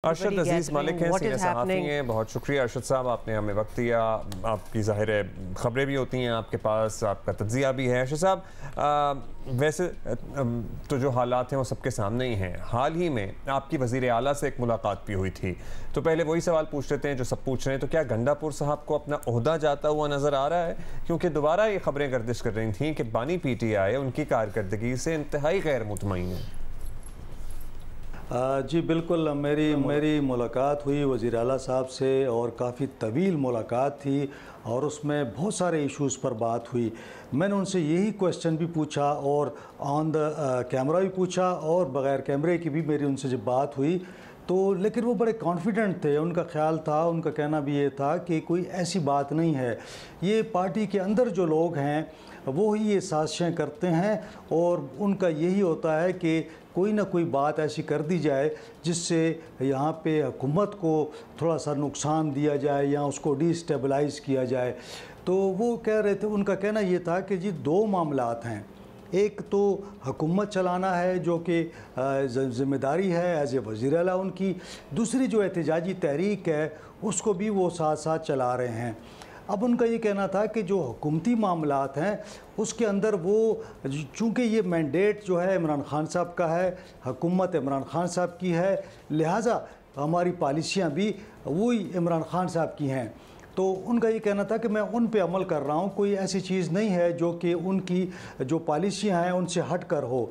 ارشد عزیز مالک ہیں، سینئر صحافی ہیں. بہت شکریہ ارشد صاحب، آپ نے ہمیں وقت دیا. آپ کی ظاہر ہے خبریں بھی ہوتی ہیں آپ کے پاس، آپ کا تجزیہ بھی ہے. ارشد صاحب، ویسے تو جو حالات ہیں وہ سب کے سامنے ہی ہیں. حال ہی میں آپ کی وزیر اعلیٰ سے ایک ملاقات بھی ہوئی تھی، تو پہلے وہی سوال پوچھ لیتے ہیں جو سب پوچھ رہے ہیں. تو کیا گنڈا پور صاحب کو اپنا عہدہ جاتا ہوا نظر آ رہا ہے؟ کیونکہ دوبارہ یہ خبریں گردش کر رہی تھیں کہ بانی پی ٹی آئی ان کی کارکردگی سے انتہائی غیر مطمئن ہے. جی بالکل، میری ملاقات ہوئی وزیر اعلیٰ صاحب سے، اور کافی طویل ملاقات تھی، اور اس میں بہت سارے ایشوز پر بات ہوئی. میں نے ان سے یہی کویسچن بھی پوچھا، اور آن دا کیمرہ بھی پوچھا، اور بغیر کیمرے کی بھی میری ان سے جب بات ہوئی تو لیکن وہ بڑے کانفیڈنٹ تھے. ان کا خیال تھا، ان کا کہنا بھی یہ تھا کہ کوئی ایسی بات نہیں ہے. یہ پارٹی کے اندر جو لوگ ہیں وہ ہی یہ سازشیں کرتے ہیں، اور ان کا یہی ہوتا ہے کہ کوئی نہ کوئی بات ایسی کر دی جائے جس سے یہاں پہ حکومت کو تھوڑا سا نقصان دیا جائے یا اس کو ڈی اسٹیبلائز کیا جائے. تو وہ کہہ رہے تھے، ان کا کہنا یہ تھا کہ جی دو معاملات ہیں. ایک تو حکومت چلانا ہے جو کہ ذمہ داری ہے ایز اے وزیر اعلیٰ ان کی، دوسری جو احتجاجی تحریک ہے اس کو بھی وہ ساتھ ساتھ چلا رہے ہیں. اب ان کا یہ کہنا تھا کہ جو حکومتی معاملات ہیں اس کے اندر وہ چونکہ یہ مینڈیٹ جو ہے عمران خان صاحب کا ہے، حکومت عمران خان صاحب کی ہے، لہٰذا ہماری پالیسیاں بھی وہی عمران خان صاحب کی ہیں. تو ان کا یہ کہنا تھا کہ میں ان پہ عمل کر رہا ہوں، کوئی ایسی چیز نہیں ہے جو کہ ان کی جو پالیسیاں ہیں ان سے ہٹ کر ہو.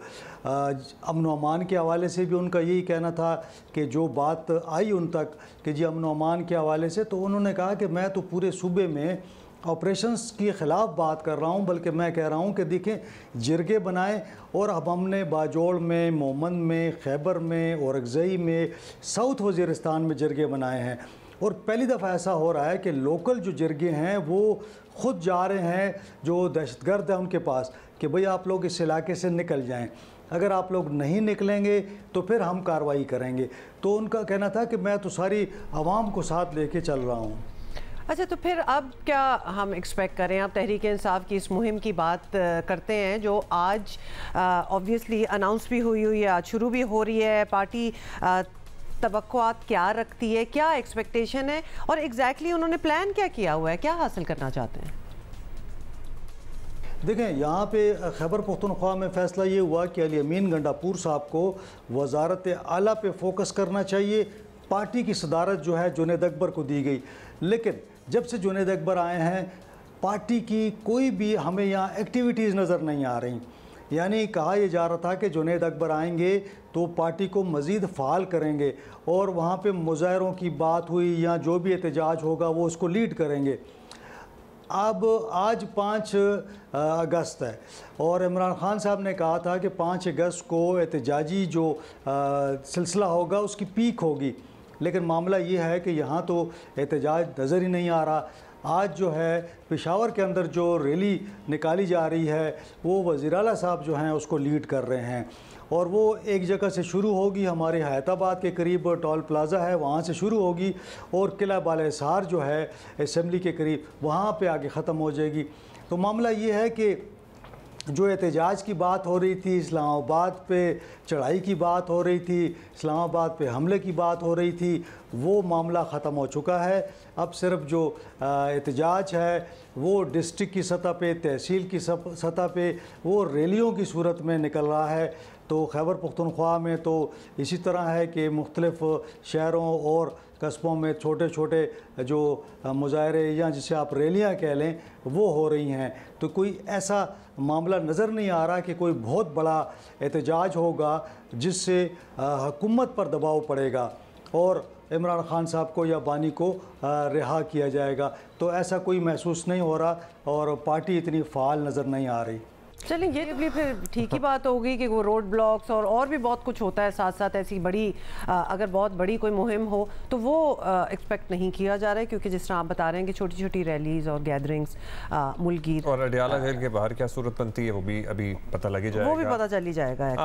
امن و امان کے حوالے سے بھی ان کا یہی کہنا تھا کہ جو بات آئی ان تک کہ جی امن و امان کے حوالے سے، تو انہوں نے کہا کہ میں تو پورے صوبے میں آپریشنز کے خلاف بات کر رہا ہوں، بلکہ میں کہہ رہا ہوں کہ دیکھیں جرگے بنائیں. اور اب ہم نے باجوڑ میں، مومند میں، خیبر میں، اورکزئی میں، ساؤتھ وزیرستان میں جرگے بنائے ہیں. اور پہلی دفعہ ایسا ہو رہا ہے کہ لوکل جو جرگے ہیں وہ خود جا رہے ہیں جو دہشت گرد ہیں ان کے پاس کہ بھئی آپ لوگ اس علاقے سے نکل جائیں، اگر آپ لوگ نہیں نکلیں گے تو پھر ہم کارروائی کریں گے. تو ان کا کہنا تھا کہ میں تو ساری عوام کو ساتھ لے کے چل رہا ہوں. اچھا، تو پھر اب کیا ہم ایکسپیکٹ کریں؟ آپ تحریک انصاف کی اس مہم کی بات کرتے ہیں جو آج آبویسلی اناؤنس بھی ہوئی ہے، آج شروع بھی ہو رہی ہے. پارٹی توقعات کیا رکھتی ہے، کیا ایکسپیکٹیشن ہے، اور ایگزیکٹلی انہوں نے پلان کیا کیا ہوا ہے، کیا حاصل کرنا چاہتے ہیں؟ دیکھیں، یہاں پہ خیبر پختونخوا میں فیصلہ یہ ہوا کہ علی امین گنڈا پور صاحب کو وزارت اعلیٰ پہ فوکس کرنا چاہیے. پارٹی کی صدارت جو ہے جنید اکبر کو دی گئی، لیکن جب سے جنید اکبر آئے ہیں پارٹی کی کوئی بھی ہمیں یہاں ایکٹیویٹیز نظر نہیں آ رہی. یعنی کہا یہ جا رہا تھا کہ جنید اکبر آئیں گے تو پارٹی کو مزید فعال کریں گے، اور وہاں پہ مظاہروں کی بات ہوئی یا جو بھی احتجاج ہوگا وہ اس کو لیڈ کریں گے. اب آج 5 اگست ہے، اور عمران خان صاحب نے کہا تھا کہ 5 اگست کو احتجاجی جو سلسلہ ہوگا اس کی پیک ہوگی. لیکن معاملہ یہ ہے کہ یہاں تو احتجاج نظر ہی نہیں آ رہا. آج جو ہے پشاور کے اندر جو ریلی نکالی جا رہی ہے وہ وزیر اعلیٰ صاحب جو ہیں اس کو لیڈ کر رہے ہیں، اور وہ ایک جگہ سے شروع ہوگی، ہمارے حیات آباد کے قریب ٹول پلازا ہے وہاں سے شروع ہوگی، اور قلعہ بالِ حصار جو ہے اسمبلی کے قریب وہاں پہ آگے ختم ہو جائے گی. تو معاملہ یہ ہے کہ جو احتجاج کی بات ہو رہی تھی، اسلام آباد پہ چڑھائی کی بات ہو رہی تھی، اسلام آباد پہ حملے کی بات ہو رہی تھی، وہ معاملہ ختم ہو چکا ہے. اب صرف جو احتجاج ہے وہ ڈسٹرکٹ کی سطح پہ، تحصیل کی سطح پہ وہ ریلیوں کی صورت میں نکل رہا ہے. تو خیبر پختونخوا میں تو اسی طرح ہے کہ مختلف شہروں اور قصبوں میں چھوٹے چھوٹے جو مظاہرے یا جسے آپ ریلیاں کہہ لیں وہ ہو رہی ہیں. تو کوئی ایسا معاملہ نظر نہیں آ رہا کہ کوئی بہت بڑا احتجاج ہوگا جس سے حکومت پر دباؤ پڑے گا اور عمران خان صاحب کو یا بانی کو رہا کیا جائے گا. تو ایسا کوئی محسوس نہیں ہو رہا، اور پارٹی اتنی فعال نظر نہیں آ رہی. چلیں، یہ بھی پھر ٹھیک ہی بات ہوگی کہ وہ روڈ بلاکس اور بھی بہت کچھ ہوتا ہے ساتھ ساتھ. ایسی بڑی اگر بہت بڑی کوئی مہم ہو تو وہ ایکسپیکٹ نہیں کیا جا رہا ہے، کیونکہ جس طرح آپ بتا رہے ہیں کہ چھوٹی چھوٹی ریلیز اور گیدرنگز ملک گیر. اور اڈیالہ جیل کے باہر کیا صورت بنتی ہے وہ بھی ابھی پتہ لگی جائے گا، وہ بھی پتہ چلی جائے گا.